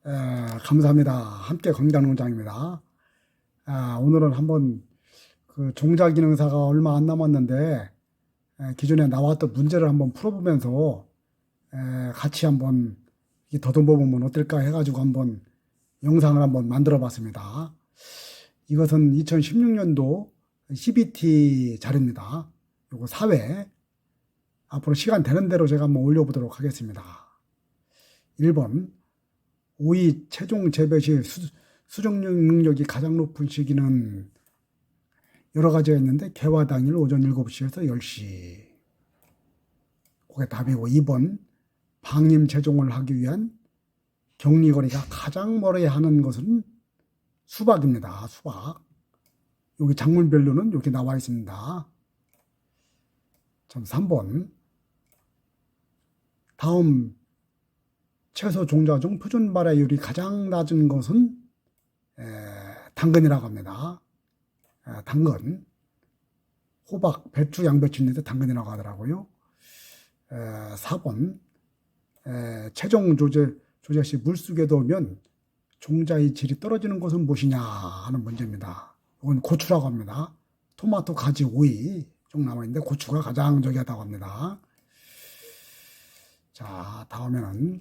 감사합니다. 함께 건강농장입니다. 오늘은 한번 그 종자 기능사가 얼마 안 남았는데 기존에 나왔던 문제를 한번 풀어보면서 같이 한번 더듬어 보면 어떨까 해가지고 한번 영상을 한번 만들어 봤습니다. 이것은 2016년도 CBT 자료입니다. 요거 4회 앞으로 시간 되는 대로 제가 한번 올려보도록 하겠습니다. 1번 오이 최종 재배 시 수정력 능력이 가장 높은 시기는 여러 가지가 있는데 개화 당일 오전 7시에서 10시. 그게 답이고 2번 방임 재종을 하기 위한 격리거리가 가장 멀어야 하는 것은 수박입니다. 수박. 여기 작물별로는 이렇게 나와 있습니다. 3번 다음 채소 종자 중 표준 발화율이 가장 낮은 것은 당근이라고 합니다. 당근, 호박, 배추, 양배추 있는데 당근이라고 하더라고요. 4번 최종 조제 시 물속에 넣으면 종자의 질이 떨어지는 것은 무엇이냐 하는 문제입니다. 이건 고추라고 합니다. 토마토, 가지, 오이 좀 남아있는데 고추가 가장 저기하다고 합니다. 자, 다음에는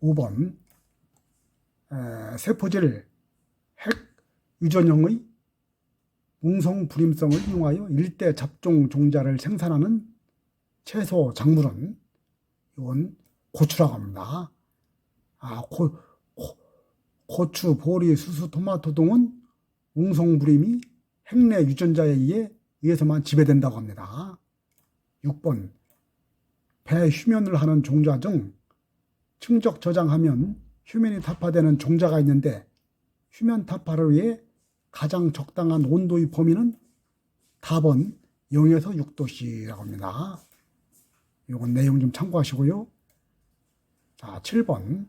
5번 세포질 핵 유전형의 웅성 불임성을 이용하여 일대 잡종 종자를 생산하는 채소 작물은 이건 고추라고 합니다. 고추, 보리, 수수, 토마토 등은 웅성 불임이 핵내 유전자에 의해서만 지배된다고 합니다. 6번 배 휴면을 하는 종자 중 충적 저장하면 휴면이 타파되는 종자가 있는데 휴면 타파를 위해 가장 적당한 온도의 범위는 답은 0에서 6도씨라고 합니다. 이건 내용 좀 참고하시고요. 자, 7번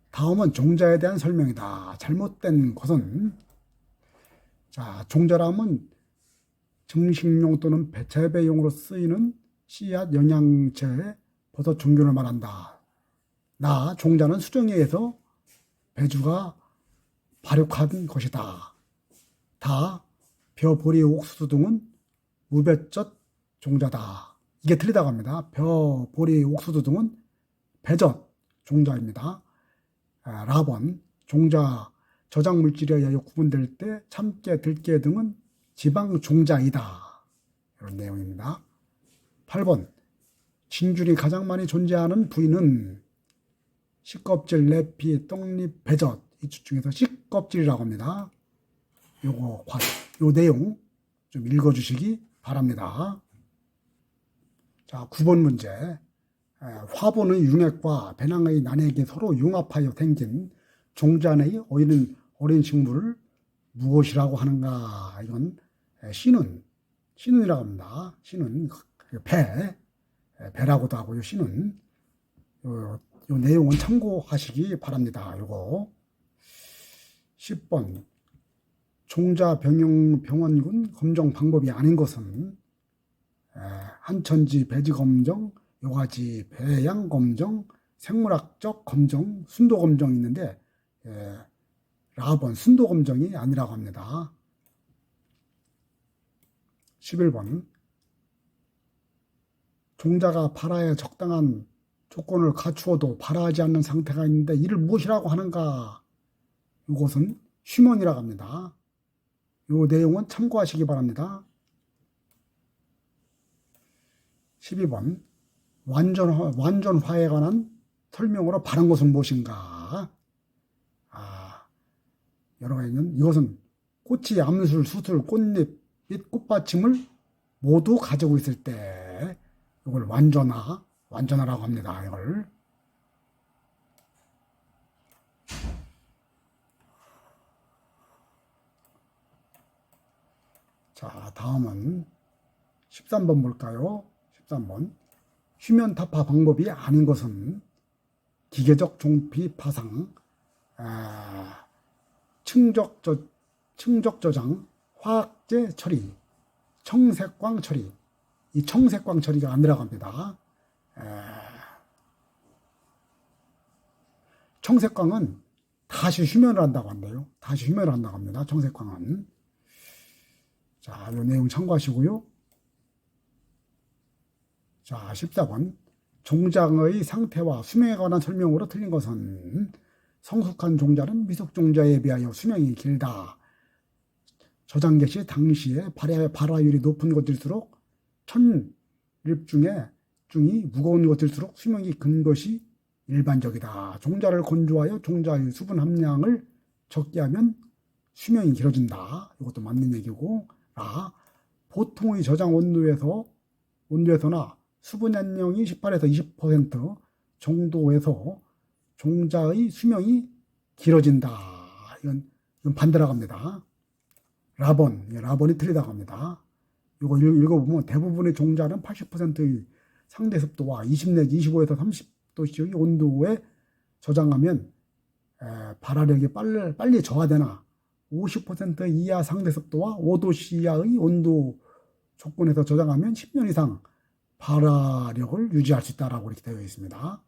다음은 종자에 대한 설명이다. 잘못된 것은 자, 종자라면 증식용 또는 재배용으로 쓰이는 씨앗 영양제 버섯 종균을 말한다. 종자는 수정에 의해서 배주가 발육한 것이다. 벼, 보리, 옥수수 등은 무배젓 종자다. 이게 틀리다고 합니다. 벼, 보리, 옥수수 등은 배젓 종자입니다. 라번 종자 저장 물질에 의하여 구분될 때 참깨, 들깨 등은 지방 종자이다. 이런 내용입니다. 8번 진균이 가장 많이 존재하는 부위는 씨껍질, 내피, 떡잎, 배젓 이 중에서 씨껍질이라고 합니다. 요 내용 좀 읽어주시기 바랍니다. 자, 9번 문제. 화분의 융액과 배낭의 난액이 서로 융합하여 생긴 종자 내의 어린 식물을 무엇이라고 하는가? 이건 씨눈이라고 합니다. 씨눈, 배라고도 하고요. 씨눈. 요 내용은 참고하시기 바랍니다. 요거 10번 종자 병원군 검정 방법이 아닌 것은 한천지 배지 검정, 요가지 배양 검정, 생물학적 검정, 순도 검정이 있는데 라번 순도 검정이 아니라고 합니다. 11번 종자가 발화에 적당한 조건을 갖추어도 발화하지 않는 상태가 있는데 이를 무엇이라고 하는가? 이것은 휴먼이라고 합니다. 이 내용은 참고하시기 바랍니다. 12번 완전화에 관한 설명으로 바른 것은 무엇인가? 여러 가지 있는 이것은 꽃이 암술, 수술, 꽃잎 및 꽃받침을 모두 가지고 있을 때 이걸 완전화라고 합니다. 이걸. 자, 다음은 13번 볼까요? 13번. 휴면 타파 방법이 아닌 것은 기계적 종피 파상, 충적 저장, 화학제 처리, 청색광 처리. 이 청색광 처리가 아니라고 합니다. 청색광은 다시 휴면을 한다고 한대요. 다시 휴면을 한다고 합니다. 청색광은. 자, 이 내용 참고하시고요. 자, 14번. 종자의 상태와 수명에 관한 설명으로 틀린 것은 성숙한 종자는 미숙 종자에 비하여 수명이 길다. 저장 개시 당시에 발화율이 높은 것일수록 천립 중이 무거운 것일수록 수명이 긴 것이 일반적이다. 종자를 건조하여 종자의 수분 함량을 적게 하면 수명이 길어진다. 이것도 맞는 얘기고, 보통의 저장 온도에서나 수분 함량이 18에서 20% 정도에서 종자의 수명이 길어진다. 이건 반대라고 합니다. 라본이 틀리다고 합니다. 이거 읽어보면 대부분의 종자는 80%의 상대 습도와 20 내지 25에서 30도씨의 온도에 저장하면 발화력이 빨리 저하되나 50% 이하 상대 습도와 5도씨 이하의 온도 조건에서 저장하면 10년 이상 발화력을 유지할 수 있다라고 이렇게 되어 있습니다.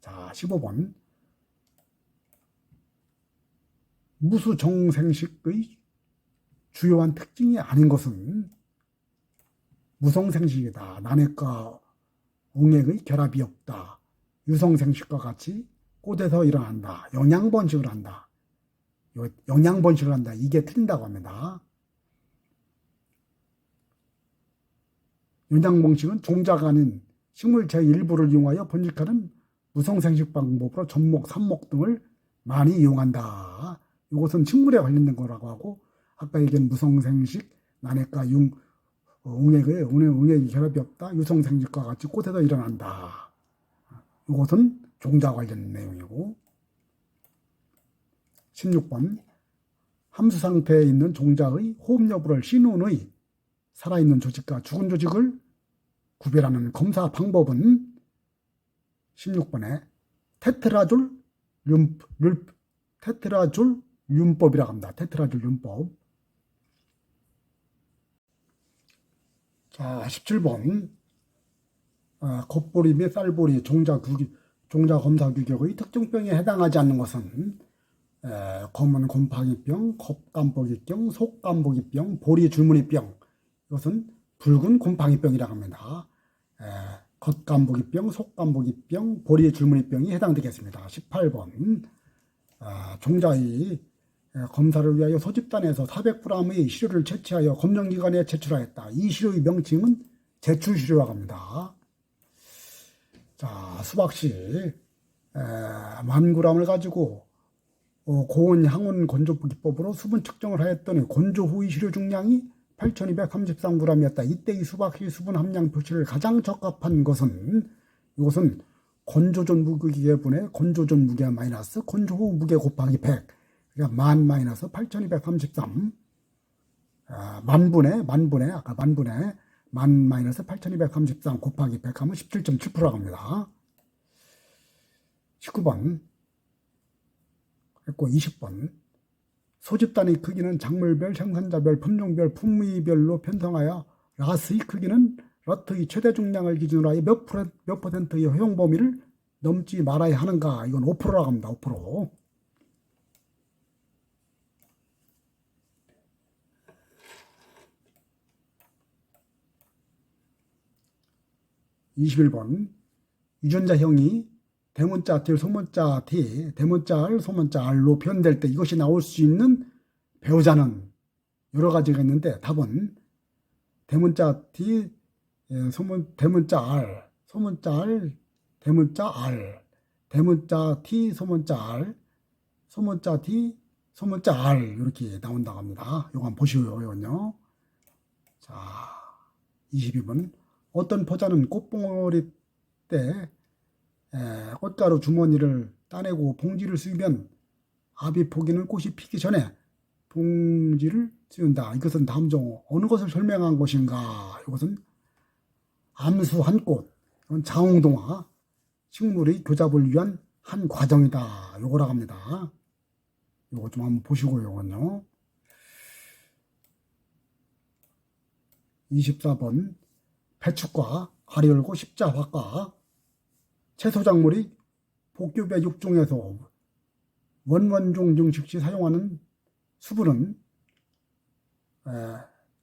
자, 15번. 무수정생식의 주요한 특징이 아닌 것은 무성생식이다. 난핵과 웅액의 결합이 없다. 유성생식과 같이 꽃에서 일어난다. 영양번식을 한다. 이게 틀린다고 합니다. 영양번식은 종자가 아닌 식물체의 일부를 이용하여 번식하는 무성생식 방법으로 접목, 삽목 등을 많이 이용한다. 이것은 식물에 관련된 거라고 하고, 아까 얘기한 무성생식, 난핵과 웅액의 결합이 없다. 유성생식과 같이 꽃에서 일어난다. 이것은 종자 관련 내용이고. 16번. 함수 상태에 있는 종자의 호흡 여부를 신운의 살아있는 조직과 죽은 조직을 구별하는 검사 방법은 16번에 테트라졸 륨법이라고 합니다. 테트라졸 륨법. 자, 17번. 겉보리 및 쌀보리 종자 검사 규격의 특정병에 해당하지 않는 것은 검은 곰팡이병, 겉감보기병, 속감보기병, 보리 줄무늬병. 이것은 붉은 곰팡이병이라고 합니다. 겉감보기병, 속감보기병, 보리 줄무늬병이 해당되겠습니다. 18번. 종자의 검사를 위하여 소집단에서 400g의 시료를 채취하여 검정기관에 제출하였다. 이 시료의 명칭은 제출시료라고 합니다. 자, 수박씨 10,000g을 가지고 고온 항온 건조 기법으로 수분 측정을 하였더니 건조 후의 시료 중량이 8,233g이었다. 이때의 수박씨 수분 함량 표시를 가장 적합한 것은, 이것은 건조 전 무게분의 건조 전 무게 마이너스 건조 후 무게 곱하기 100. 그러니까 만 마이너스 8,233. 만분의 만 마이너스 8,233 곱하기 100 하면 17.7%라고 합니다. 19번. 그리고 20번. 소집단의 크기는 작물별, 생산자별, 품종별, 품위별로 편성하여 라스의 크기는 러트의 최대 중량을 기준으로 하여 몇 퍼센트의 허용 범위를 넘지 말아야 하는가. 이건 5%라고 합니다. 5%. 21번. 유전자형이 대문자 T, 소문자 T, 대문자 R, 소문자 R로 표현될 때 이것이 나올 수 있는 배우자는 여러 가지가 있는데 답은 대문자 T, 대문자 R, 소문자 R, 대문자 R, 대문자 T, 소문자 R, 소문자 T, 소문자 R 이렇게 나온다고 합니다. 이거 한번 보시고요. 이건요. 자, 22번. 어떤 포자는 꽃봉오리 때 꽃가루 주머니를 따내고 봉지를 씌우면 아비 포기는 꽃이 피기 전에 봉지를 씌운다. 이것은 다음 중 어느 것을 설명한 것인가? 이것은 암수 한 꽃, 자웅동화, 식물의 교잡을 위한 한 과정이다. 요거라고 합니다. 요거 좀 한번 보시고요. 요건요. 24번. 배축과 가리열고 십자화과 채소작물이 복교배 육종에서 원원종 증식 시 사용하는 수분은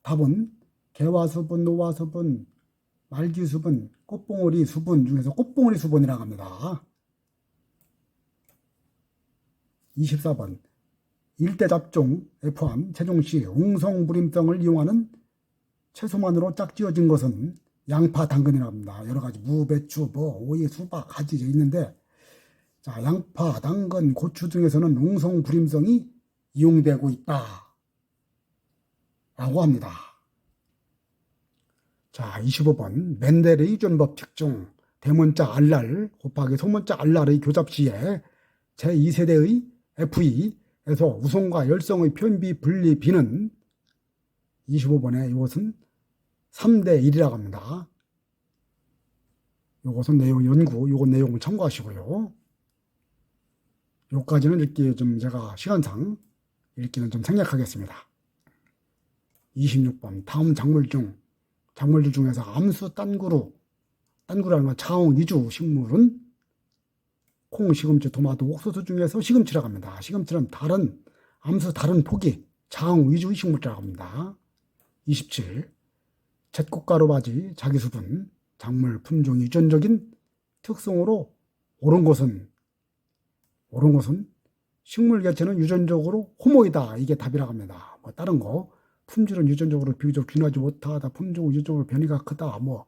답은 개화수분, 노화수분, 말기수분, 꽃봉오리 수분 중에서 꽃봉오리 수분이라고 합니다. 24번 일대잡종 F1 채종 시 웅성부림성을 이용하는 채소만으로 짝지어진 것은 양파, 당근이라고 합니다. 여러가지 무, 배추, 오이, 수박, 가지 있는데, 자, 양파, 당근, 고추 등에서는 웅성부림성이 이용되고 있다 라고 합니다. 자, 25번 멘델의 유전법 특종 대문자 알랄 곱하기 소문자 알랄의 교잡 시에 제2세대의 F에서 우성과 열성의 편비 분리 비는 25번에 이것은 3대 1이라고 합니다. 이것은 내용 연구, 요건 내용을 참고하시고요. 요까지는 읽기 좀 제가 시간상 읽기는 좀 생략하겠습니다. 26번 다음 작물들 중에서 암수 딴구라는 건 자웅 이주 식물은 콩, 시금치, 토마토, 옥수수 중에서 시금치라고 합니다. 시금치는 암수 다른 포기 자웅 위주 식물이라고 합니다. 27. 잿꽃가루바지 자기수분 작물 품종 유전적인 특성으로 옳은 것은 식물 개체는 유전적으로 호모이다. 이게 답이라고 합니다. 뭐 다른 거 품질은 유전적으로 비교적 균하지 못하다. 품종은 유전적으로 변이가 크다. 뭐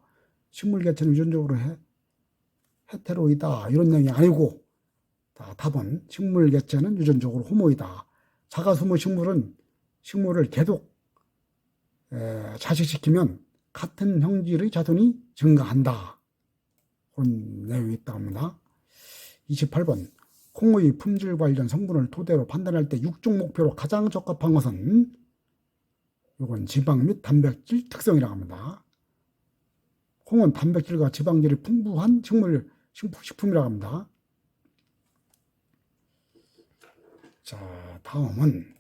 식물 개체는 유전적으로 헤테로이다. 이런 내용이 아니고 답은 식물 개체는 유전적으로 호모이다. 자가수모 식물을 계속 자식시키면 같은 형질의 자손이 증가한다. 그런 내용이 있다고 합니다. 28번 콩의 품질 관련 성분을 토대로 판단할 때 6종 목표로 가장 적합한 것은 이건 지방 및 단백질 특성이라고 합니다. 콩은 단백질과 지방질이 풍부한 식품이라고 합니다. 자, 다음은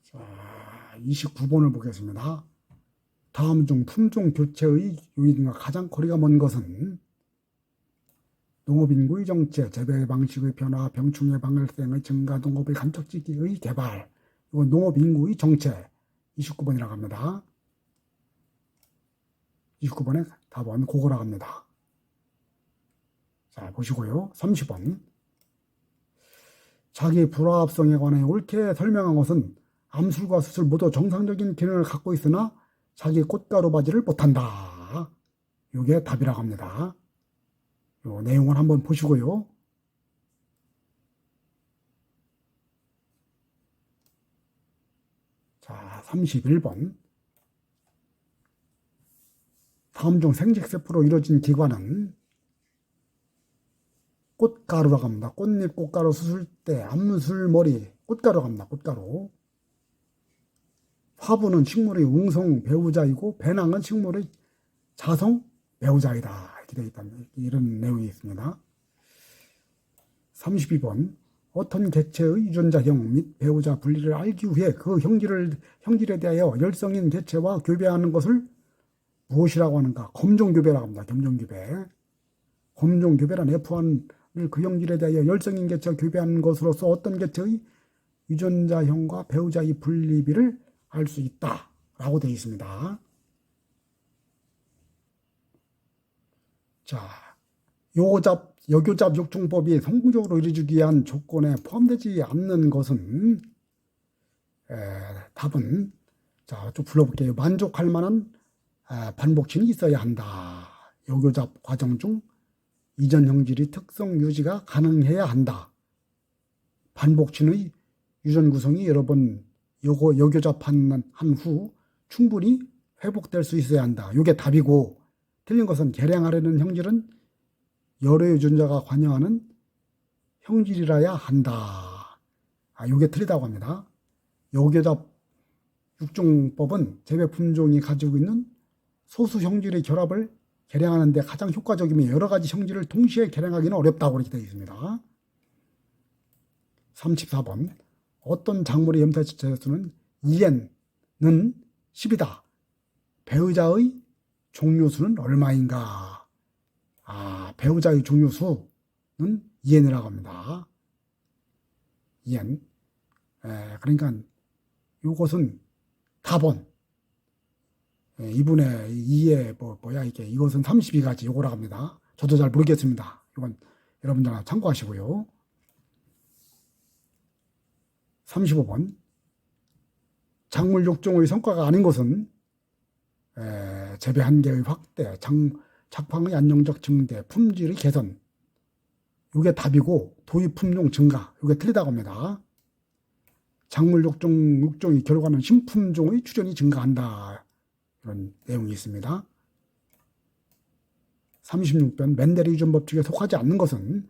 자, 29번을 보겠습니다. 다음 중 품종 교체의 요인과 가장 거리가 먼 것은 농업인구의 정체, 재배 방식의 변화, 병충해 발생의 증가, 농업의 간척지기의 개발. 이건 농업인구의 정체 29번이라고 합니다. 29번의 답은 그거라고 합니다. 자, 보시고요. 30번 자기 불화합성에 관해 옳게 설명한 것은 암술과 수술 모두 정상적인 기능을 갖고 있으나 자기 꽃가루 바지를 못한다. 이게 답이라고 합니다. 이 내용을 한번 보시고요. 자, 31번 다음 중 생식세포로 이루어진 기관은 꽃가루라고 합니다. 꽃잎 꽃가루 수술 때 암술머리 꽃가루라고 합니다. 꽃가루. 화부는 식물의 웅성 배우자이고 배낭은 식물의 자성 배우자이다. 이렇게 되어 있다. 이런 내용이 있습니다. 32번 어떤 개체의 유전자형 및 배우자 분리를 알기 위해 그 형질에 대하여 열성인 개체와 교배하는 것을 무엇이라고 하는가? 검종교배라고 합니다. 검종교배. 검종교배란 F1을 그 형질에 대하여 열성인 개체와 교배하는 것으로서 어떤 개체의 유전자형과 배우자의 분리비를 알 수 있다 라고 되어 있습니다. 자, 여교잡 육종법이 성공적으로 이루어지기 위한 조건에 포함되지 않는 것은 답은 자, 좀 불러볼게요. 만족할 만한 반복층이 있어야 한다. 여교잡 과정 중 이전 형질의 특성 유지가 가능해야 한다. 반복층의 유전 구성이 여러 번 여교잡한 후 충분히 회복될 수 있어야 한다. 이게 답이고 틀린 것은 개량하려는 형질은 여러 유전자가 관여하는 형질이라야 한다. 이게 틀리다고 합니다. 여교잡 육종법은 재배 품종이 가지고 있는 소수 형질의 결합을 개량하는 데 가장 효과적이며 여러 가지 형질을 동시에 개량하기는 어렵다고 이렇게 되어 있습니다. 34번 어떤 작물의 염태수는 EN은 10이다. 배우자의 종류수는 얼마인가? 배우자의 중요수는 2n이라고 합니다. 2n. 그러니까 이것은 답은 2분의 2에 이게 이것은 32가지 요거라고 합니다. 저도 잘 모르겠습니다. 이건 여러분들 참고하시고요. 35번. 작물 6종의 성과가 아닌 것은 재배 한계의 확대, 작황의 안정적 증대, 품질의 개선. 이게 답이고 도입 품종 증가. 이게 틀리다고 합니다. 작물 6종의 결과는 신품종의 출현이 증가한다. 이런 내용이 있습니다. 36번 맨델의 유전 법칙에 속하지 않는 것은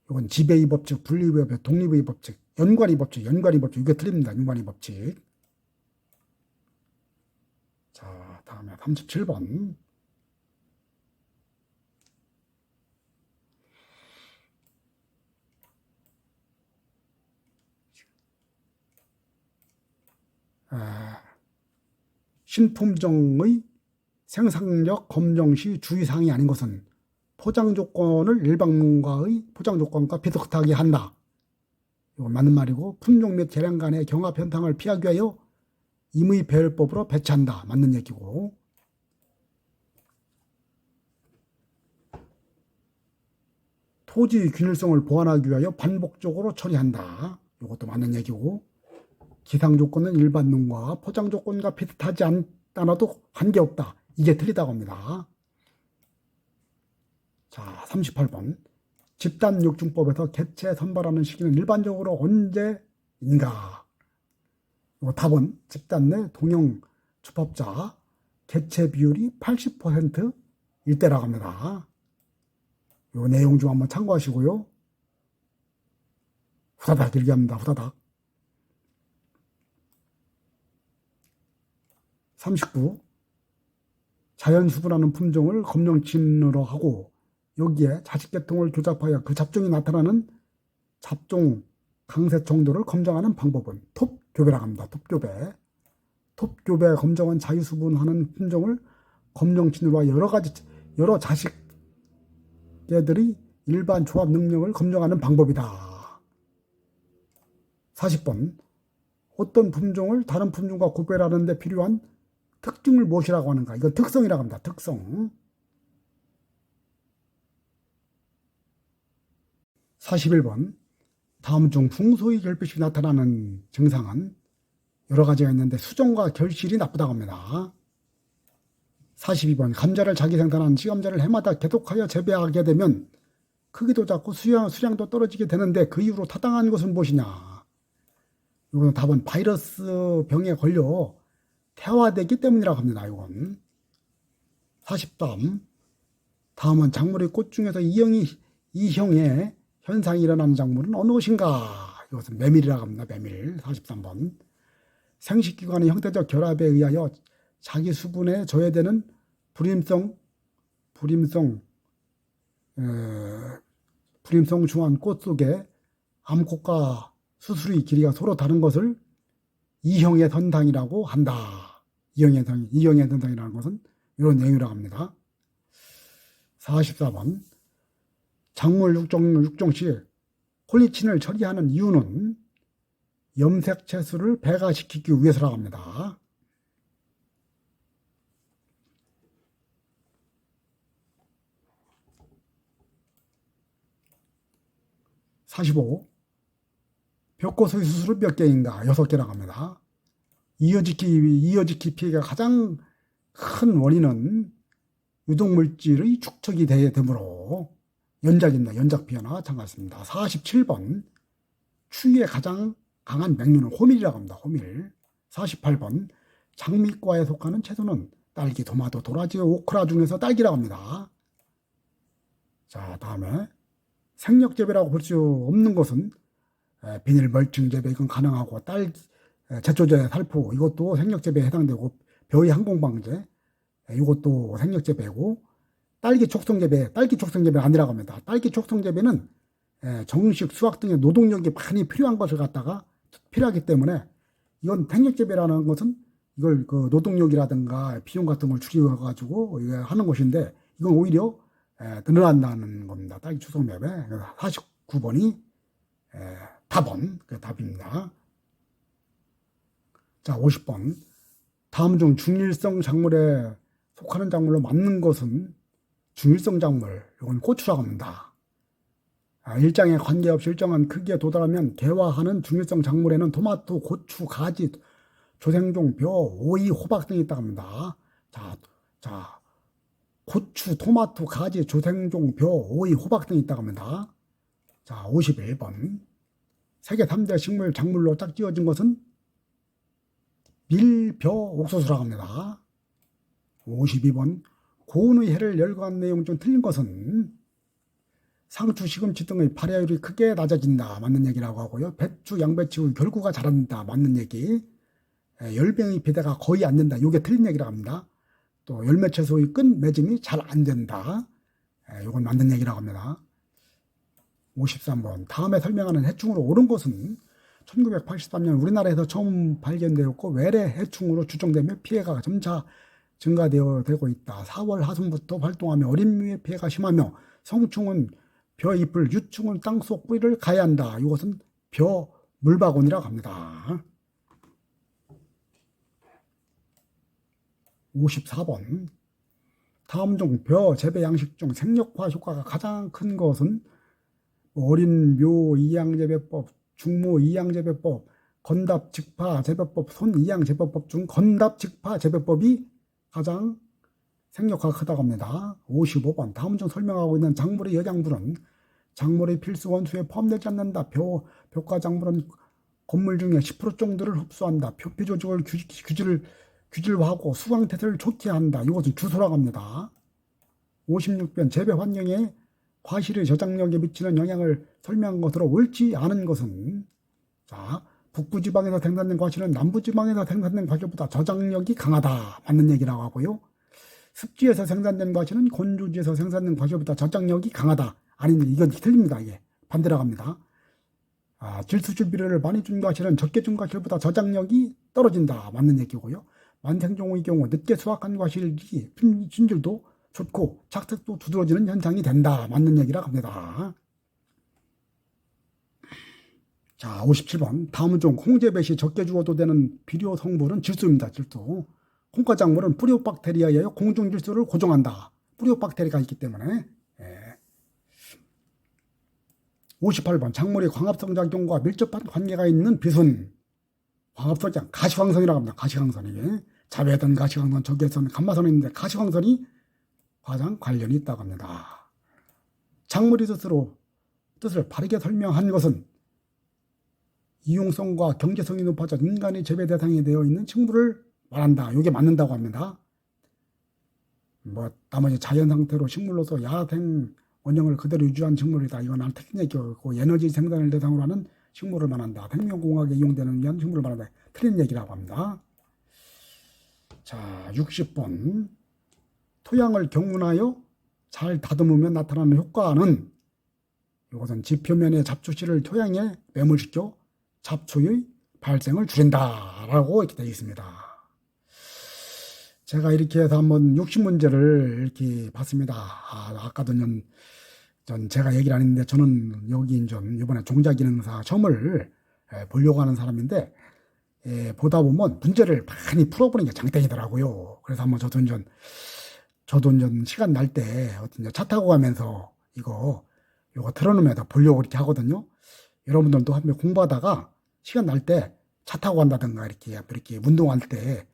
이건 지배의 법칙, 분리의 법칙, 독립의 법칙, 연관의 법칙 이게 틀립니다. 연관의 법칙. 자, 다음에 37번. 신품종의 생산력 검정 시 주의사항이 아닌 것은 포장 조건을 일반농가의 포장 조건과 비슷하게 한다. 이건 맞는 말이고, 품종 및 개량 간의 경합 현상을 피하기 위하여 임의 배열법으로 배치한다. 맞는 얘기고. 토지의 균일성을 보완하기 위하여 반복적으로 처리한다. 이것도 맞는 얘기고. 기상 조건은 일반 농가와 포장 조건과 비슷하지 않아도 관계없다. 이게 틀리다고 합니다. 자, 38번. 집단 육중법에서 개체 선발하는 시기는 일반적으로 언제인가? 답은 집단 내 동형 주법자 개체 비율이 80%일 때라고 합니다. 이 내용 좀 한번 참고하시고요. 후다닥 얘기합니다. 후다닥. 39. 자연 수분하는 품종을 검정진으로 하고 여기에 자식계통을 조잡하여 그 잡종이 나타나는 잡종 강세 정도를 검정하는 방법은 톱교배라고 합니다. 톱교배. 톱교배 검정은 자유수분하는 품종을 검정진으로 하여 여러 자식계들의 일반 조합 능력을 검정하는 방법이다. 40번. 어떤 품종을 다른 품종과 구별하는 데 필요한 특징을 무엇이라고 하는가? 이건 특성이라고 합니다. 특성. 41번. 다음 중 풍소의 결핍이 나타나는 증상은 여러 가지가 있는데 수정과 결실이 나쁘다고 합니다. 42번. 감자를 자기 생산한 시감자를 해마다 계속하여 재배하게 되면 크기도 작고 수량도 떨어지게 되는데 그 이후로 타당한 것은 무엇이냐? 이건 답은 바이러스 병에 걸려 태화되기 때문이라고 합니다. 이건 43. 다음은 작물의 꽃 중에서 이형의 현상이 일어나는 작물은 어느 것인가? 이것은 메밀이라고 합니다. 메밀. 43번. 생식기관의 형태적 결합에 의하여 자기 수분에 저해되는 불임성 중한 꽃 속에 암꽃과 수술의 길이가 서로 다른 것을 이형의 선상이라고 한다. 이형의 선상이라는 것은 이런 내용이라고 합니다. 44번. 작물 육종 시 콜리친을 처리하는 이유는 염색 채수를 배가시키기 위해서라고 합니다. 45. 벽고소의 수술은 몇 개인가? 6개라고 합니다. 이어지기 피해가 가장 큰 원인은 유독물질의 축적이 되므로 연작입니다. 연작 피해나 참고했습니다. 47번. 추위에 가장 강한 맹류는 호밀이라고 합니다. 호밀. 48번. 장미과에 속하는 채소는 딸기, 토마토, 도라지, 오크라 중에서 딸기라고 합니다. 자, 다음에 생력재배라고 볼 수 없는 것은 비닐 멀칭 재배 이건 가능하고 제초제 살포 이것도 생력재배에 해당되고 벼의 항공방제 이것도 생력재배고 딸기 촉성재배 아니라고 합니다. 딸기 촉성재배는 정식 수확 등의 노동력이 많이 필요한 것을 갖다가 필요하기 때문에 이건 생력재배라는 것은 이걸 그 노동력이라든가 비용 같은 걸 줄여가지고 하는 것인데 이건 오히려 늘어난다는 겁니다. 딸기 추석 매매. 49번이 답은 그 답입니다. 자, 50번. 다음 중 중일성 작물에 속하는 작물로 맞는 것은 중일성 작물, 이건 고추라고 합니다. 일장에 관계없이 일정한 크기에 도달하면 개화하는 중일성 작물에는 토마토, 고추, 가지, 조생종, 벼, 오이, 호박 등이 있다고 합니다. 자, 고추, 토마토, 가지, 조생종, 벼, 오이, 호박 등이 있다고 합니다. 자, 51번. 세계 3대 식물 작물로 짝지어진 것은 밀, 벼, 옥수수라고 합니다. 52번. 고온의 해를 열거한 내용 중 틀린 것은 상추, 시금치 등의 발효율이 크게 낮아진다. 맞는 얘기라고 하고요. 배추, 양배추의 결구가 자란다. 맞는 얘기. 열병의 비대가 거의 안 된다. 이게 틀린 얘기라고 합니다. 또 열매채소의 끈 맺음이 잘 안 된다. 이건 맞는 얘기라고 합니다. 53번. 다음에 설명하는 해충으로 옳은 것은 1983년 우리나라에서 처음 발견되었고 외래 해충으로 추정되며 피해가 점차 증가되고 있다. 4월 하순부터 활동하며 어린 묘의 피해가 심하며 성충은 벼 잎을, 유충은 땅속 뿌리를 가야 한다. 이것은 벼 물바구니라고 합니다. 54번. 다음 중 벼 재배 양식 중 생력화 효과가 가장 큰 것은 어린 묘 이양재배법, 중모 이양재배법, 건답 직파 재배법, 손 이양재배법 중 건답 직파 재배법이 가장 생력화가 크다고 합니다. 55번. 다음 중 설명하고 있는 작물의 여장물은 작물의 필수 원소에 포함되지 않는다. 벼과 작물은 건물 중에 10% 정도를 흡수한다. 표피 조직을 규질화하고 수광태세를 좋게 한다. 이것은 주소라고 합니다. 56번. 재배 환경에 과실의 저장력에 미치는 영향을 설명한 것으로 옳지 않은 것은 자, 북부지방에서 생산된 과실은 남부지방에서 생산된 과실보다 저장력이 강하다. 맞는 얘기라고 하고요. 습지에서 생산된 과실은 건조지에서 생산된 과실보다 저장력이 강하다. 아닌데 이건 틀립니다. 이게 반대라고 합니다. 질소질 비료를 많이 준 과실은 적게 준 과실보다 저장력이 떨어진다. 맞는 얘기고요. 만생종의 경우 늦게 수확한 과실이 품질도 좋고 착색도 두드러지는 현상이 된다. 맞는 얘기라고 합니다. 자, 57번. 다음 중 콩재배시 적게 주어도 되는 비료 성분은 질소입니다. 질소. 콩가작물은 뿌리오박테리아에 의해 공중질소를 고정한다. 뿌리오박테리아가 있기 때문에. 58번. 작물의 광합성작용과 밀접한 관계가 있는 비순. 광합성작, 가시광선이라고 합니다. 가시광선이. 자외선, 가시광선, 적외선, 감마선이 있는데 가시광선이 가장 관련이 있다고 합니다. 작물의 뜻을 바르게 설명한 것은 이용성과 경제성이 높아져 인간의 재배 대상이 되어 있는 식물을 말한다. 이게 맞는다고 합니다. 나머지 자연 상태로 식물로서 야생 원형을 그대로 유지한 식물이다. 이건 틀린 얘기고 에너지 생산을 대상으로 하는 식물을 말한다. 생명공학에 이용되는 위한 식물을 말한다. 틀린 얘기라고 합니다. 자, 60번. 토양을 경운하여 잘 다듬으면 나타나는 효과는 이것은 지표면의 잡초씨를 토양에 매몰시켜 잡초의 발생을 줄인다라고 이렇게 되어 있습니다. 제가 이렇게 해서 한번 60문제를 이렇게 봤습니다. 아까도 전 제가 얘기를 안 했는데 저는 여기 이번에 종자기능사 시험을 보려고 하는 사람인데 보다 보면 문제를 많이 풀어보는 게 장땡이더라고요. 그래서 한번 저도 시간 날 때 차 타고 가면서 이거 틀어놓으면서 보려고 이렇게 하거든요. 여러분들도 한번 공부하다가 시간 날 때 차 타고 간다든가 이렇게 운동할 때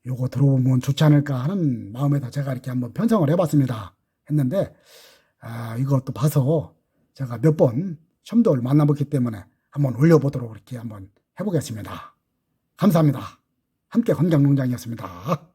이거 들어보면 좋지 않을까 하는 마음에서 제가 이렇게 한번 편성을 해봤습니다. 했는데 이것도 봐서 제가 몇 번 시험도를 만나봤기 때문에 한번 올려보도록 이렇게 한번 해보겠습니다. 감사합니다. 함께 건강농장이었습니다.